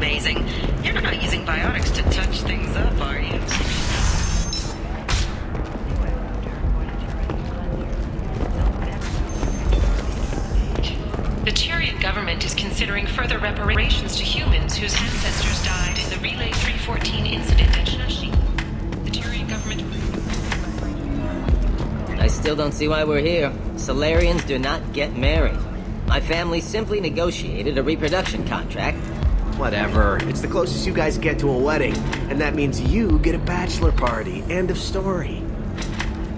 amazing. You're not using biotics to touch things up, are you? The Tyrian government is considering further reparations to humans whose ancestors died in the Relay 314 incident at Shashi. The Tyrian government... I still don't see why we're here. Solarians do not get married. My family simply negotiated a reproduction contract. Whatever. It's the closest you guys get to a wedding. And that means you get a bachelor party. End of story.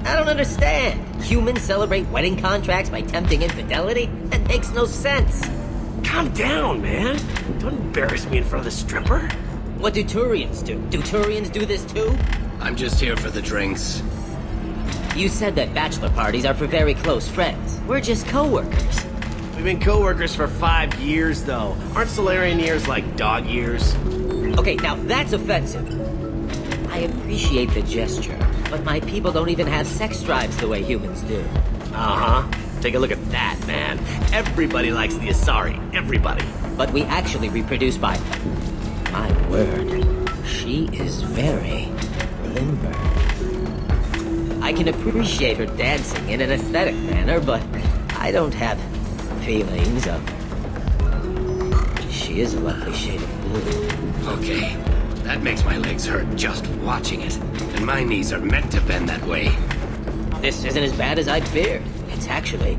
I don't understand. Humans celebrate wedding contracts by tempting infidelity? That makes no sense. Calm down, man. Don't embarrass me in front of the stripper. What do Turians do? Do Turians do this too? I'm just here for the drinks. You said that bachelor parties are for very close friends. We're just co-workers. We've been co-workers for 5 years, though. Aren't Solarian years like dog years? Okay, now that's offensive. I appreciate the gesture, but my people don't even have sex drives the way humans do. Uh-huh. Take a look at that, man. Everybody likes the Asari. Everybody. But we actually reproduce by... My word. She is very limber. I can appreciate her dancing in an aesthetic manner, but I don't have feelings of... She is a lovely shade of blue. Okay, that makes my legs hurt just watching it. And my knees are meant to bend that way. This isn't as bad as I'd feared. It's actually...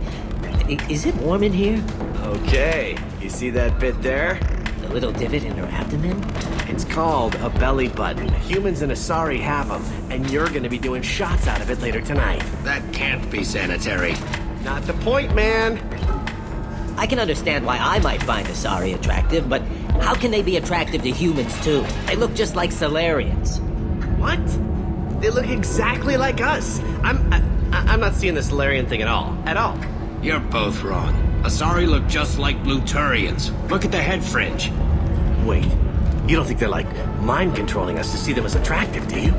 Is it warm in here? Okay. You see that bit there? The little divot in her abdomen? It's called a belly button. Humans and Asari have them, and you're gonna be doing shots out of it later tonight. That can't be sanitary. Not the point, man. I can understand why I might find Asari attractive, but how can they be attractive to humans too? They look just like Solarians. What? They look exactly like us. I'm not seeing the Solarian thing at all. At all. You're both wrong. Asari look just like Blue Turians. Look at the head fringe. Wait. You don't think they're like mind controlling us to see them as attractive, do you?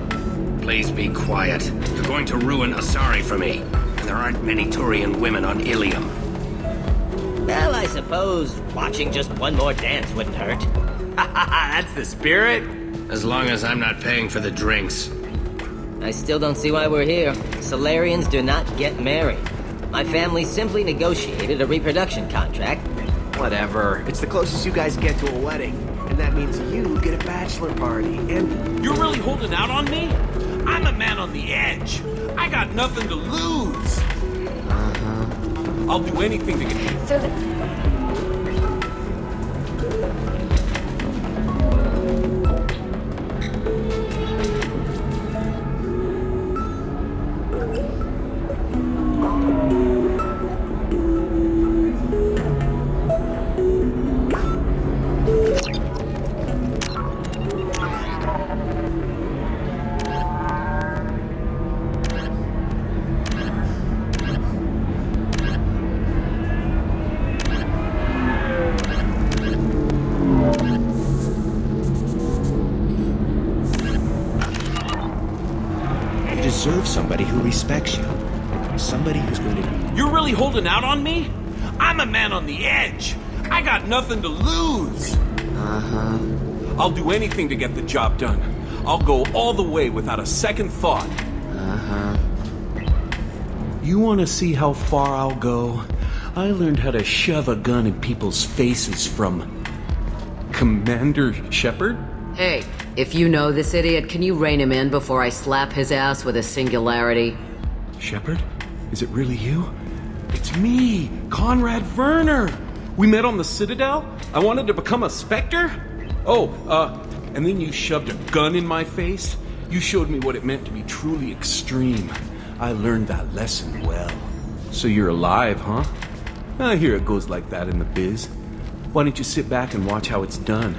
Please be quiet. You're going to ruin Asari for me. And there aren't many Turian women on Ilium. Well, I suppose watching just one more dance wouldn't hurt. That's the spirit. As long as I'm not paying for the drinks. I still don't see why we're here. Solarians do not get married. My family simply negotiated a reproduction contract. Whatever. It's the closest you guys get to a wedding. And that means you get a bachelor party. And... You're really holding out on me? I'm a man on the edge. I got nothing to lose. I'll do anything to get... So deserve somebody who respects you. Somebody who's going to... You're really holding out on me? I'm a man on the edge. I got nothing to lose. I'll do anything to get the job done. I'll go all the way without a second thought. You want to see how far I'll go? I learned how to shove a gun in people's faces from... Commander Shepard? Hey, if you know this idiot, can you rein him in before I slap his ass with a singularity? Shepard? Is it really you? It's me, Conrad Werner! We met on the Citadel? I wanted to become a Spectre? And then you shoved a gun in my face? You showed me what it meant to be truly extreme. I learned that lesson well. So you're alive, huh? I hear it goes like that in the biz. Why don't you sit back and watch how it's done?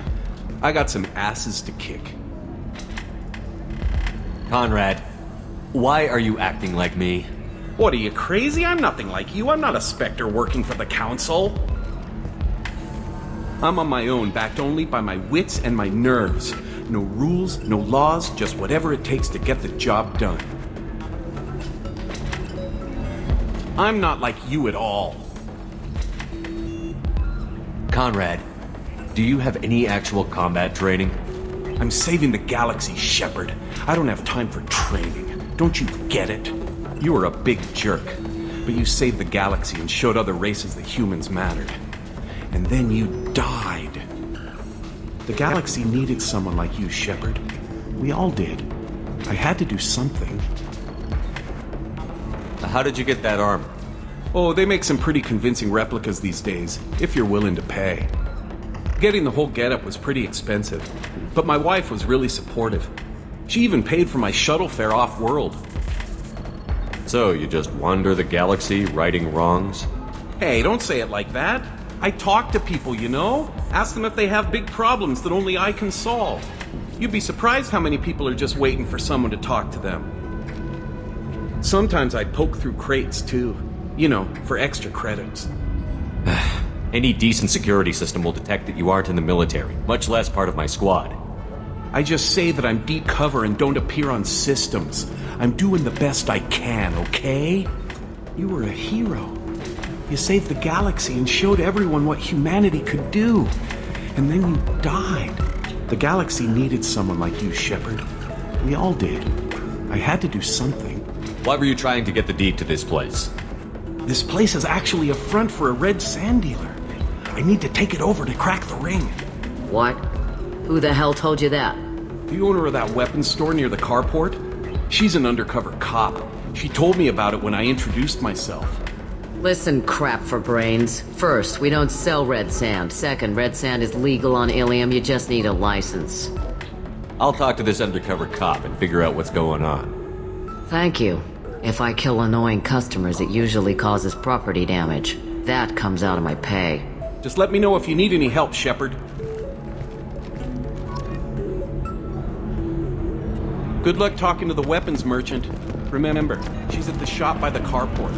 I got some asses to kick. Conrad, why are you acting like me? What, are you crazy? I'm nothing like you. I'm not a Spectre working for the Council. I'm on my own, backed only by my wits and my nerves. No rules, no laws, just whatever it takes to get the job done. I'm not like you at all. Conrad, Do you have any actual combat training? I'm saving the galaxy, Shepard. I don't have time for training. Don't you get it? You were a big jerk, but you saved the galaxy and showed other races that humans mattered. And then you died. The galaxy needed someone like you, Shepard. We all did. I had to do something. How did you get that armor? Oh, they make some pretty convincing replicas these days, if you're willing to pay. Getting the whole getup was pretty expensive, but my wife was really supportive. She even paid for my shuttle fare off-world. So, you just wander the galaxy, righting wrongs? Hey, don't say it like that. I talk to people, you know? Ask them if they have big problems that only I can solve. You'd be surprised how many people are just waiting for someone to talk to them. Sometimes I poke through crates, too. You know, for extra credits. Any decent security system will detect that you aren't in the military, much less part of my squad. I just say that I'm deep cover and don't appear on systems. I'm doing the best I can, okay? You were a hero. You saved the galaxy and showed everyone what humanity could do. And then you died. The galaxy needed someone like you, Shepard. We all did. I had to do something. Why were you trying to get the deed to this place? This place is actually a front for a red sand dealer. I need to take it over to crack the ring. What? Who the hell told you that? The owner of that weapons store near the carport? She's an undercover cop. She told me about it when I introduced myself. Listen, crap for brains. First, we don't sell red sand. Second, red sand is legal on Ilium. You just need a license. I'll talk to this undercover cop and figure out what's going on. Thank you. If I kill annoying customers, it usually causes property damage. That comes out of my pay. Just let me know if you need any help, Shepard. Good luck talking to the weapons merchant. Remember, she's at the shop by the carport.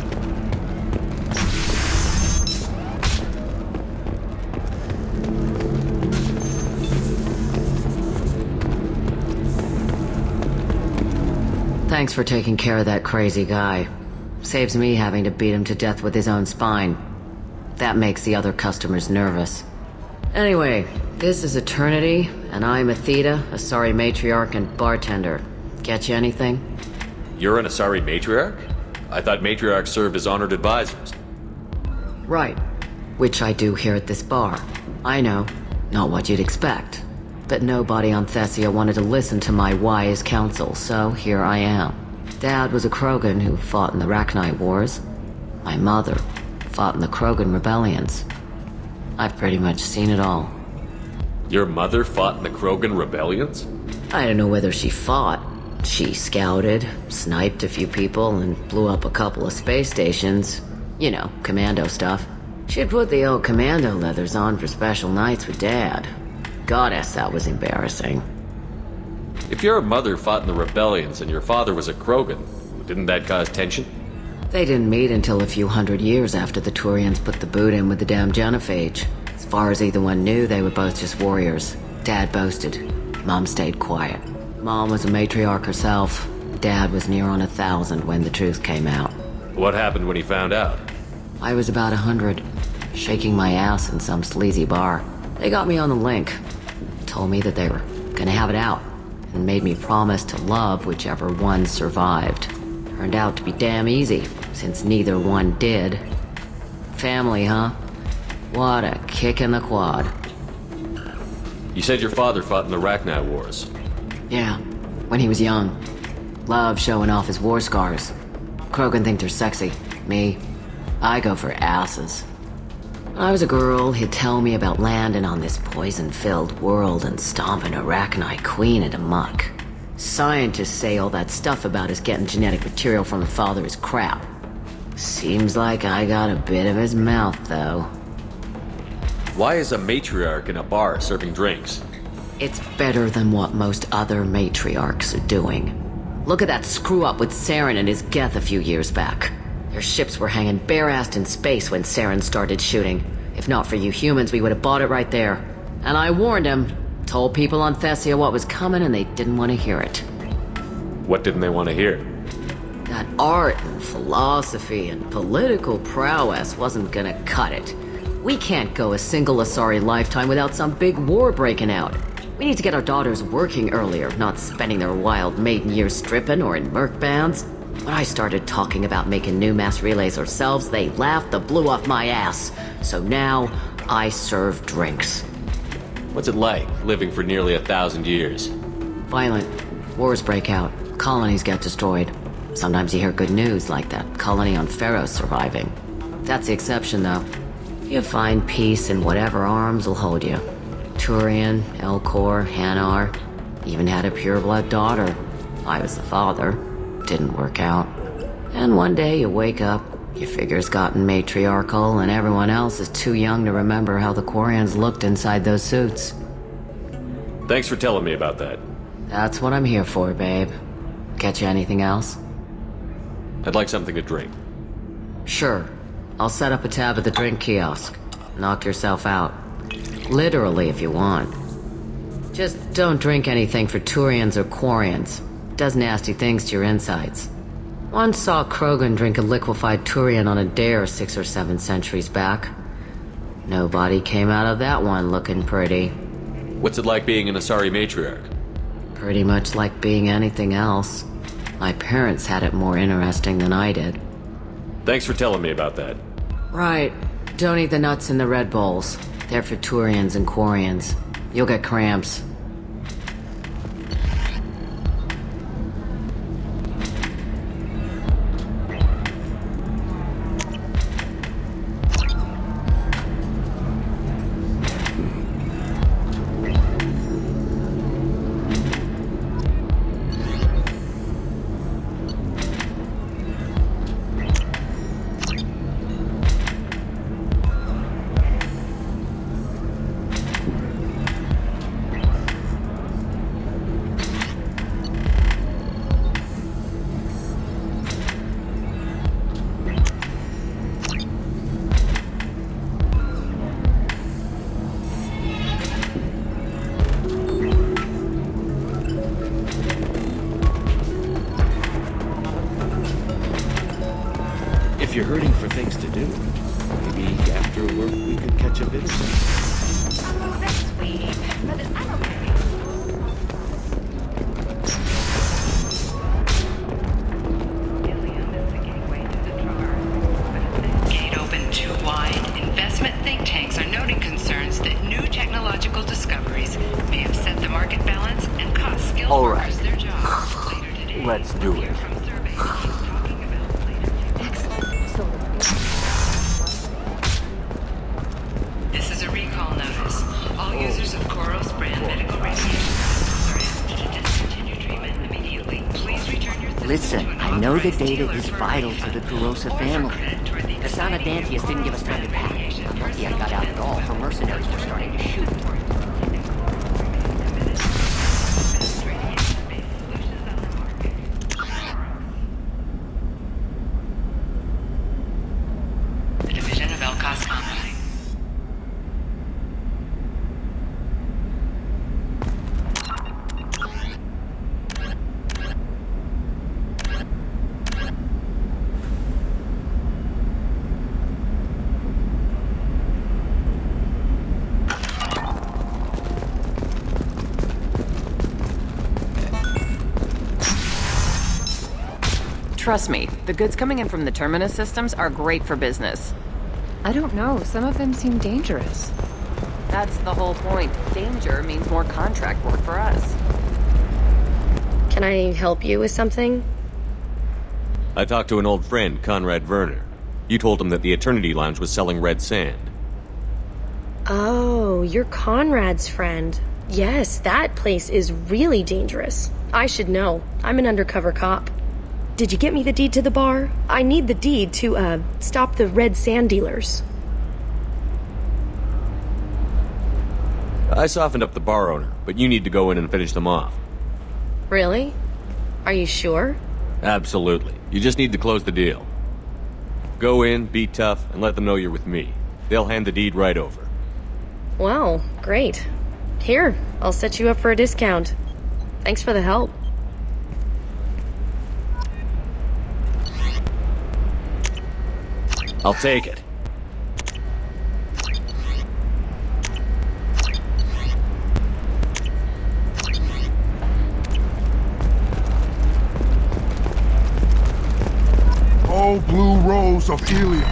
Thanks for taking care of that crazy guy. Saves me having to beat him to death with his own spine. That makes the other customers nervous. Anyway, this is Eternity, and I'm Athena, Asari matriarch and bartender. Get you anything? You're an Asari matriarch? I thought matriarchs served as honored advisors. Right. Which I do here at this bar. I know, not what you'd expect. But nobody on Thessia wanted to listen to my wise counsel, so here I am. Dad was a Krogan who fought in the Rachni Wars. My mother fought in the Krogan rebellions. I've pretty much seen it all. Your mother fought in the Krogan rebellions? I don't know whether she fought. She scouted, sniped a few people, and blew up a couple of space stations. You know, commando stuff. She'd put the old commando leathers on for special nights with Dad. Goddess, that was embarrassing. If your mother fought in the rebellions and your father was a Krogan, didn't that cause tension? They didn't meet until a few hundred years after the Turians put the boot in with the damn genophage. As far as either one knew, they were both just warriors. Dad boasted. Mom stayed quiet. Mom was a matriarch herself. Dad was near on 1,000 when the truth came out. What happened when he found out? I was about 100, shaking my ass in some sleazy bar. They got me on the link. Told me that they were gonna have it out, and made me promise to love whichever one survived. Turned out to be damn easy, since neither one did. Family, huh? What a kick in the quad. You said your father fought in the Rachni Wars. Yeah, when he was young. Loved showing off his war scars. Krogan think they're sexy. Me, I go for asses. When I was a girl, he'd tell me about landing on this poison-filled world and stomping a Rachni queen into muck. Scientists say all that stuff about us getting genetic material from the father is crap. Seems like I got a bit of his mouth, though. Why is a matriarch in a bar serving drinks? It's better than what most other matriarchs are doing. Look at that screw-up with Saren and his Geth a few years back. Their ships were hanging bare-assed in space when Saren started shooting. If not for you humans, we would have bought it right there. And I warned him. Told people on Thessia what was coming and they didn't want to hear it. What didn't they want to hear? That art and philosophy and political prowess wasn't gonna cut it. We can't go a single Asari lifetime without some big war breaking out. We need to get our daughters working earlier, not spending their wild maiden years stripping or in merc bands. When I started talking about making new mass relays ourselves, they laughed the blue off my ass. So now, I serve drinks. What's it like, living for nearly 1,000 years? Violent. Wars break out. Colonies get destroyed. Sometimes you hear good news, like that colony on Pharaoh surviving. That's the exception, though. You find peace in whatever arms will hold you. Turian, Elcor, Hanar. Even had a pureblood daughter. I was the father. Didn't work out. And one day you wake up, your figure's gotten matriarchal, and everyone else is too young to remember how the Quarians looked inside those suits. Thanks for telling me about that. That's what I'm here for, babe. Get you anything else? I'd like something to drink. Sure. I'll set up a tab at the drink kiosk. Knock yourself out. Literally, if you want. Just don't drink anything for Turians or Quarians. Does nasty things to your insides. Once saw Krogan drink a liquefied Turian on a dare 6 or 7 centuries back. Nobody came out of that one looking pretty. What's it like being an Asari matriarch? Pretty much like being anything else. My parents had it more interesting than I did. Thanks for telling me about that. Right. Don't eat the nuts in the Red Bowls. They're for Turians and Quarians. You'll get cramps. If you're hurting for things to do, maybe after work we could catch a bit of something. Oh, that's sweet. But I don't think... Gate open too wide. Investment think tanks are noting concerns that new technological discoveries may upset the market balance and cost skilled All right. workers their jobs. Later today, Let's do we'll hear it. from survey agents talking about later. This is a recall notice. All users of Koros brand medical radiation are asked to discontinue treatment immediately. Please return your systems Listen, to an I know the authorized data dealer is for vital to the refunds Kurosa or for family. credit toward The Sana exciting Dantius didn't give us time to pack. I'm lucky I got out at all, for mercenaries were starting to shoot. The division of Elkas Online. Trust me, the goods coming in from the Terminus systems are great for business. I don't know, some of them seem dangerous. That's the whole point. Danger means more contract work for us. Can I help you with something? I talked to an old friend, Conrad Werner. You told him that the Eternity Lounge was selling red sand. Oh, you're Conrad's friend. Yes, that place is really dangerous. I should know. I'm an undercover cop. Did you get me the deed to the bar? I need the deed to, stop the red sand dealers. I softened up the bar owner, but you need to go in and finish them off. Really? Are you sure? Absolutely. You just need to close the deal. Go in, be tough, and let them know you're with me. They'll hand the deed right over. Wow, great. Here, I'll set you up for a discount. Thanks for the help. I'll take it. O blue rose of Ilium,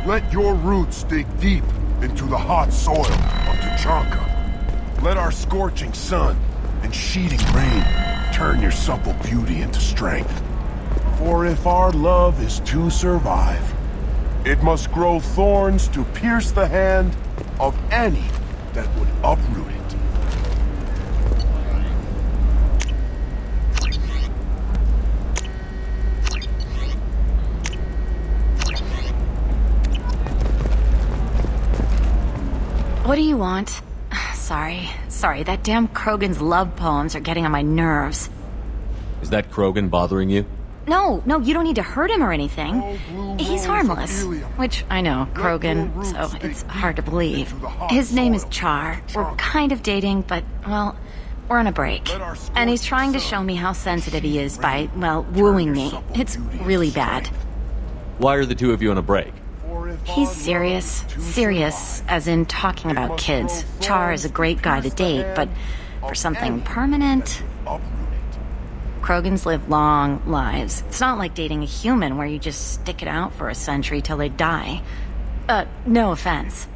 let your roots dig deep into the hot soil of Tuchanka. Let our scorching sun and sheeting rain turn your supple beauty into strength. For if our love is to survive, it must grow thorns to pierce the hand of any that would uproot it. What do you want? Sorry, that damn Krogan's love poems are getting on my nerves. Is that Krogan bothering you? No, you don't need to hurt him or anything. He's harmless. Which, I know, Krogan, so it's hard to believe. His name is Char. We're kind of dating, but, well, we're on a break. And he's trying to show me how sensitive he is by, well, wooing me. It's really bad. Why are the two of you on a break? He's serious. Serious, as in talking about kids. Char is a great guy to date, but for something permanent... Krogans live long lives. It's not like dating a human where you just stick it out for a century till they die. No offense.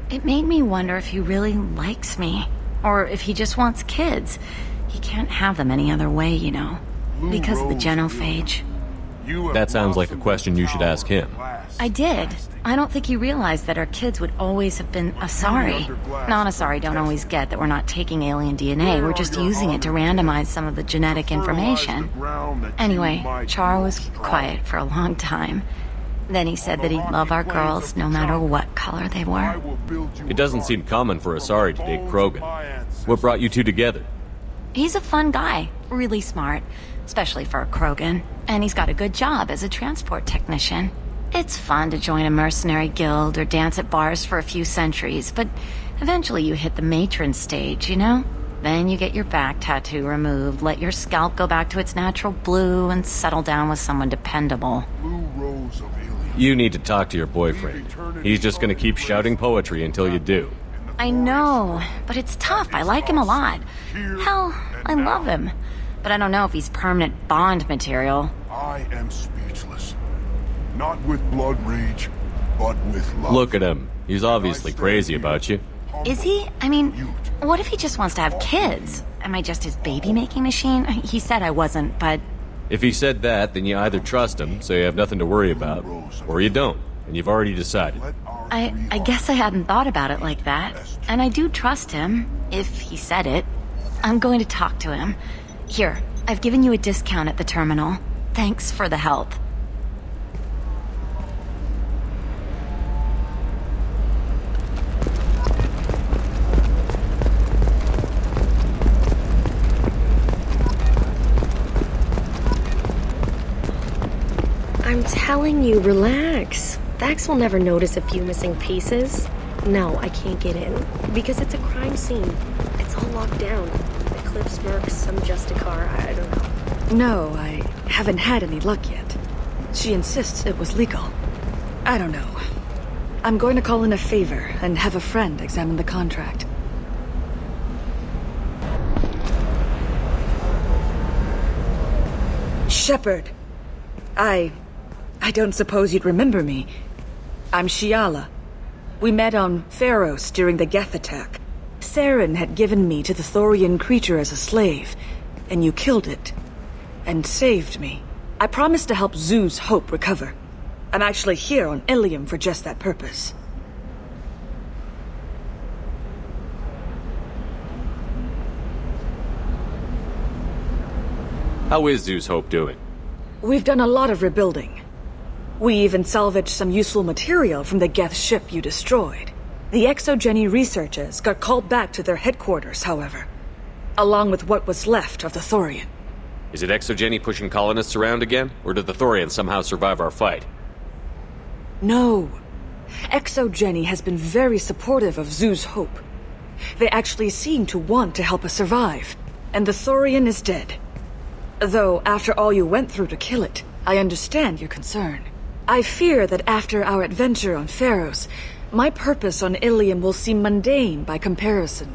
It made me wonder if he really likes me, or if he just wants kids. He can't have them any other way, you know, because of the genophage. That sounds like a question you should ask him. I did. I don't think he realized that our kids would always have been Asari. Non-Asari don't always get that we're not taking alien DNA, we're just using it to randomize some of the genetic information. Anyway, Char was quiet for a long time. Then he said that he'd love our girls no matter what color they were. It doesn't seem common for Asari to date Krogan. What brought you two together? He's a fun guy, really smart, especially for a Krogan. And he's got a good job as a transport technician. It's fun to join a mercenary guild or dance at bars for a few centuries, but eventually you hit the matron stage, you know? Then you get your back tattoo removed, let your scalp go back to its natural blue, and settle down with someone dependable. You need to talk to your boyfriend. He's just gonna keep shouting poetry until you do. I know, but it's tough. I like him a lot. Hell, I love him. But I don't know if he's permanent Bond material. I am speechless. Not with blood rage, but with love. Look at him. He's obviously crazy about you. Is he? I mean, what if he just wants to have kids? Am I just his baby-making machine? He said I wasn't, but... If he said that, then you either trust him, so you have nothing to worry about, or you don't, and you've already decided. I guess I hadn't thought about it like that. And I do trust him, if he said it. I'm going to talk to him. Here, I've given you a discount at the terminal. Thanks for the help. I'm telling you, relax. Vax will never notice a few missing pieces. No, I can't get in, because it's a crime scene. It's all locked down. The Cliffs Mercs, some Justicar, I don't know. No, I haven't had any luck yet. She insists it was legal. I don't know. I'm going to call in a favor and have a friend examine the contract. Shepard. I don't suppose you'd remember me. I'm Shiala. We met on Pharos during the Geth attack. Saren had given me to the Thorian creature as a slave, and you killed it. And saved me. I promised to help Zoo's Hope recover. I'm actually here on Ilium for just that purpose. How is Zoo's Hope doing? We've done a lot of rebuilding. We even salvaged some useful material from the Geth ship you destroyed. The Exogeny researchers got called back to their headquarters, however, along with what was left of the Thorian. Is it Exogeny pushing colonists around again, or did the Thorians somehow survive our fight? No. Exogeny has been very supportive of Zoo's Hope. They actually seem to want to help us survive, and the Thorian is dead. Though, after all you went through to kill it, I understand your concern. I fear that after our adventure on Pharos, my purpose on Ilium will seem mundane by comparison.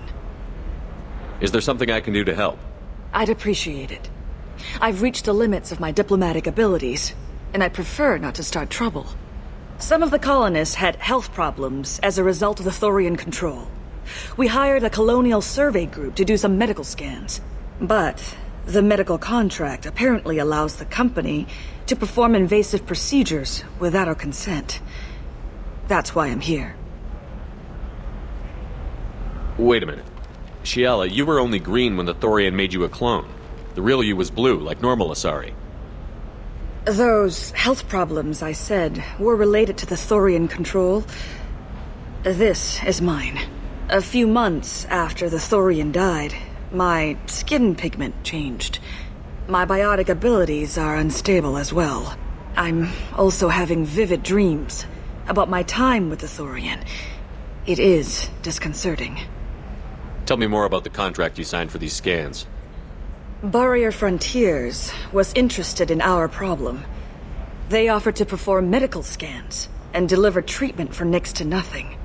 Is there something I can do to help? I'd appreciate it. I've reached the limits of my diplomatic abilities, and I prefer not to start trouble. Some of the colonists had health problems as a result of the Thorian control. We hired a colonial survey group to do some medical scans. But the medical contract apparently allows the company to perform invasive procedures without our consent. That's why I'm here. Wait a minute. Shiala, you were only green when the Thorian made you a clone. The real you was blue, like normal Asari. Those health problems I said were related to the Thorian control. This is mine. A few months after the Thorian died, my skin pigment changed. My biotic abilities are unstable as well. I'm also having vivid dreams about my time with the Thorian. It is disconcerting. Tell me more about the contract you signed for these scans. Barrier Frontiers was interested in our problem. They offered to perform medical scans and deliver treatment for next to nothing.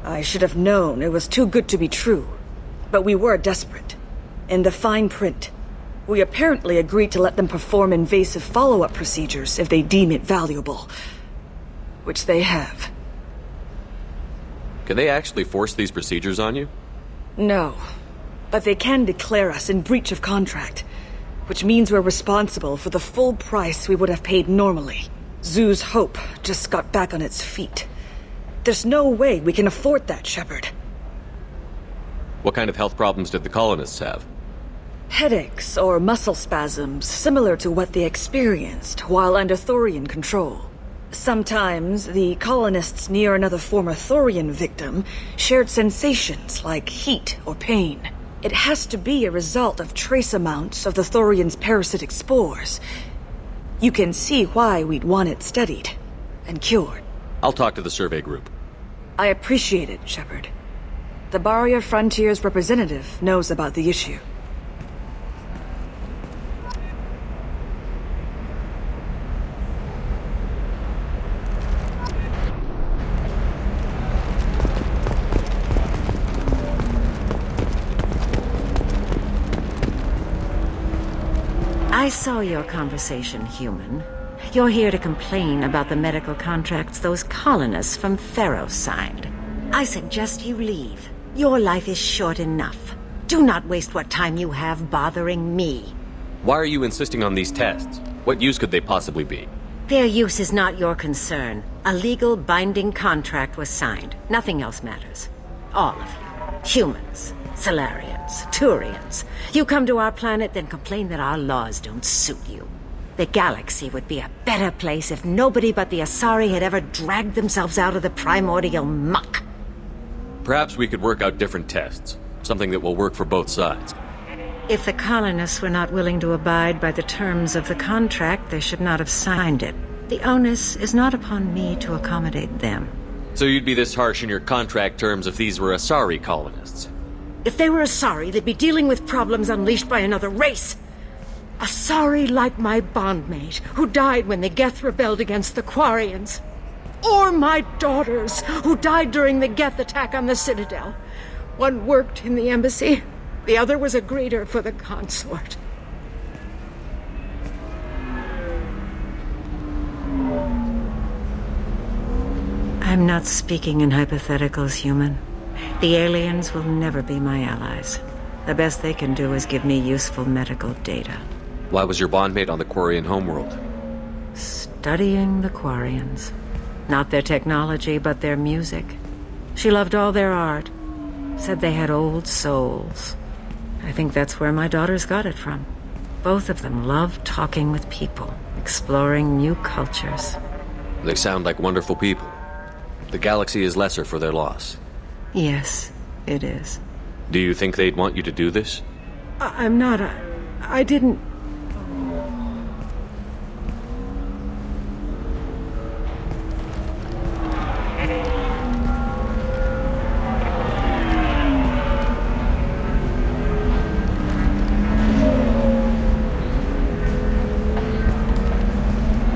I should have known it was too good to be true, but we were desperate. In the fine print, we apparently agreed to let them perform invasive follow-up procedures if they deem it valuable. Which they have. Can they actually force these procedures on you? No, but they can declare us in breach of contract, which means we're responsible for the full price we would have paid normally. Zoo's Hope just got back on its feet. There's no way we can afford that, Shepard. What kind of health problems did the colonists have? Headaches or muscle spasms similar to what they experienced while under Thorian control. Sometimes the colonists near another former Thorian victim shared sensations like heat or pain. It has to be a result of trace amounts of the Thorian's parasitic spores. You can see why we'd want it studied and cured. I'll talk to the survey group. I appreciate it, Shepard. The Barrier Frontiers representative knows about the issue. I saw your conversation, human. You're here to complain about the medical contracts those colonists from Theros signed. I suggest you leave. Your life is short enough. Do not waste what time you have bothering me. Why are you insisting on these tests? What use could they possibly be? Their use is not your concern. A legal binding contract was signed. Nothing else matters. All of you. Humans. Solarians, Turians. You come to our planet, then complain that our laws don't suit you. The galaxy would be a better place if nobody but the Asari had ever dragged themselves out of the primordial muck. Perhaps we could work out different tests. Something that will work for both sides. If the colonists were not willing to abide by the terms of the contract, they should not have signed it. The onus is not upon me to accommodate them. So you'd be this harsh in your contract terms if these were Asari colonists? If they were Asari, they'd be dealing with problems unleashed by another race. Asari like my bondmate, who died when the Geth rebelled against the Quarians. Or my daughters, who died during the Geth attack on the Citadel. One worked in the embassy, the other was a greeter for the consort. I'm not speaking in hypotheticals, human. The aliens will never be my allies. The best they can do is give me useful medical data. Why was your bondmate on the Quarian homeworld? Studying the Quarians. Not their technology, but their music. She loved all their art. Said they had old souls. I think that's where my daughters got it from. Both of them love talking with people, exploring new cultures. They sound like wonderful people. The galaxy is lesser for their loss. Yes, it is. Do you think they'd want you to do this? I'm not. I didn't.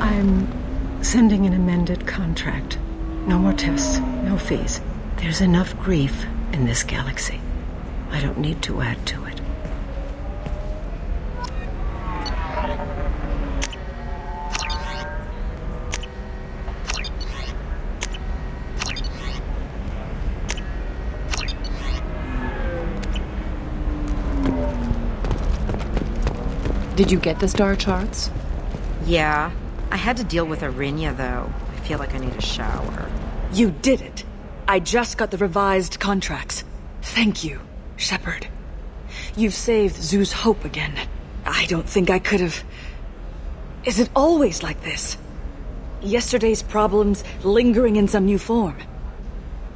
I'm sending an amended contract. No more tests, no fees. There's enough grief in this galaxy. I don't need to add to it. Did you get the star charts? Yeah. I had to deal with Arinya, though. I feel like I need a shower. You did it. I just got the revised contracts. Thank you, Shepard. You've saved Zoo's hope again. I don't think I could have... Is it always like this? Yesterday's problems lingering in some new form.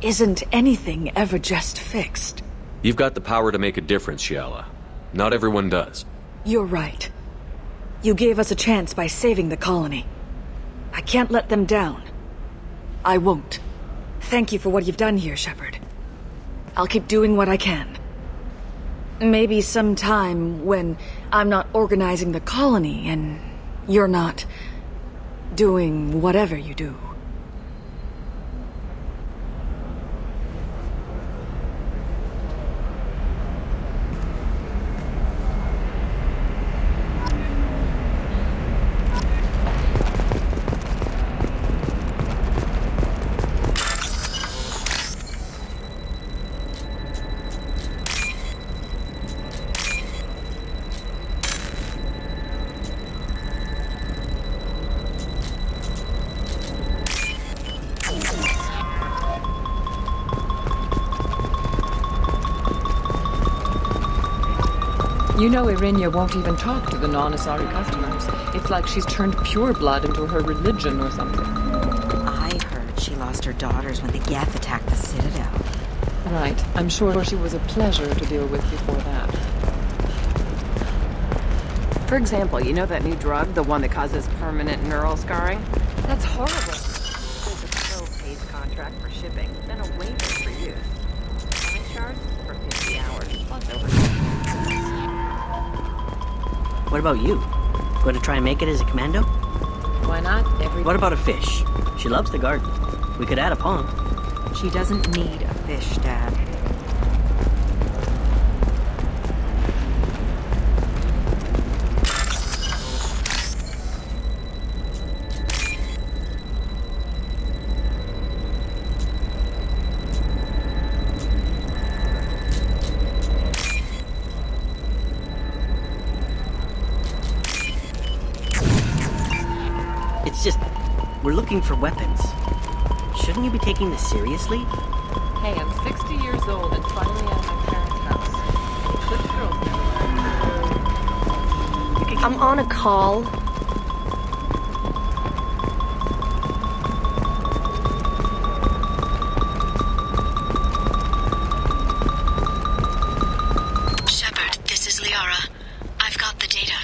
Isn't anything ever just fixed? You've got the power to make a difference, Shiala. Not everyone does. You're right. You gave us a chance by saving the colony. I can't let them down. I won't. Thank you for what you've done here, Shepard. I'll keep doing what I can. Maybe sometime when I'm not organizing the colony and you're not doing whatever you do. You know Irinya won't even talk to the non-Asari customers. It's like she's turned pure blood into her religion or something. I heard she lost her daughters when the Geth attacked the Citadel. Right. I'm sure she was a pleasure to deal with before that. For example, you know that new drug, the one that causes permanent neural scarring? That's horrible. There's a slow-paced contract for shipping, then a waiver for use. Time charge for 50 hours, plus overtime. What about you? Going to try and make it as a commando? Why not? What about a fish? She loves the garden. We could add a pond. She doesn't need a fish, Dad. It's just, we're looking for weapons. Shouldn't you be taking this seriously? Hey, I'm 60 years old and finally at my parents' house. Good girls never. I'm on a call. Shepard, this is Liara. I've got the data.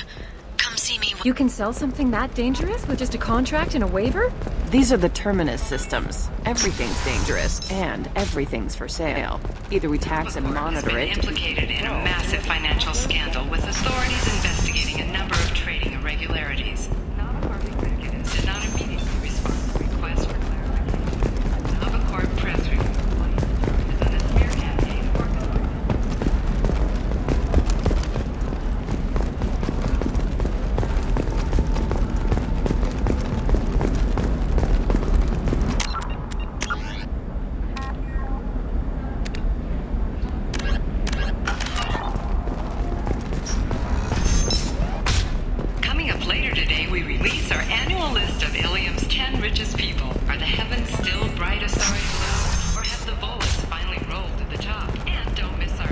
Come see me. You can sell something that dangerous with just a contract and a waiver? These are the Terminus systems. Everything's dangerous, and everything's for sale. Either we tax and monitor it... implicated in a massive financial scandal with authorities investigating a number of trading irregularities. Navacorp executives did not immediately respond to requests for clarification. A Navacorp press release is on a smear campaign organized. Coming up later today, we release our annual list of Ilium's 10 richest people. Are the heavens still bright Asari blue, or have the bullets finally rolled to the top? And don't miss our...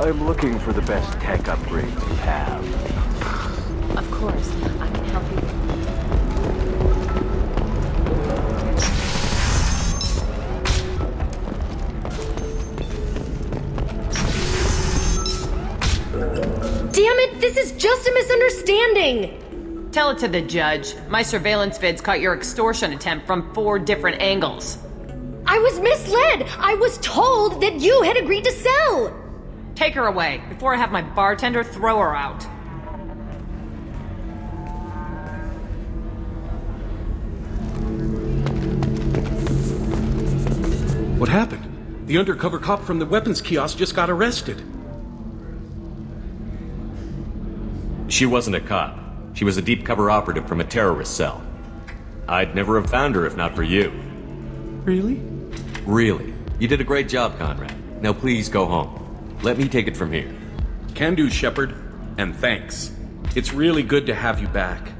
I'm looking for the best tech upgrades you have. Of course. I can help you. Damn it, this is just a misunderstanding! Tell it to the judge. My surveillance vids caught your extortion attempt from 4 different angles. I was misled! I was told that you had agreed to sell! Take her away, before I have my bartender throw her out. What happened? The undercover cop from the weapons kiosk just got arrested. She wasn't a cop. She was a deep cover operative from a terrorist cell. I'd never have found her if not for you. Really? Really. You did a great job, Conrad. Now please go home. Let me take it from here. Can do, Shepard. And thanks. It's really good to have you back.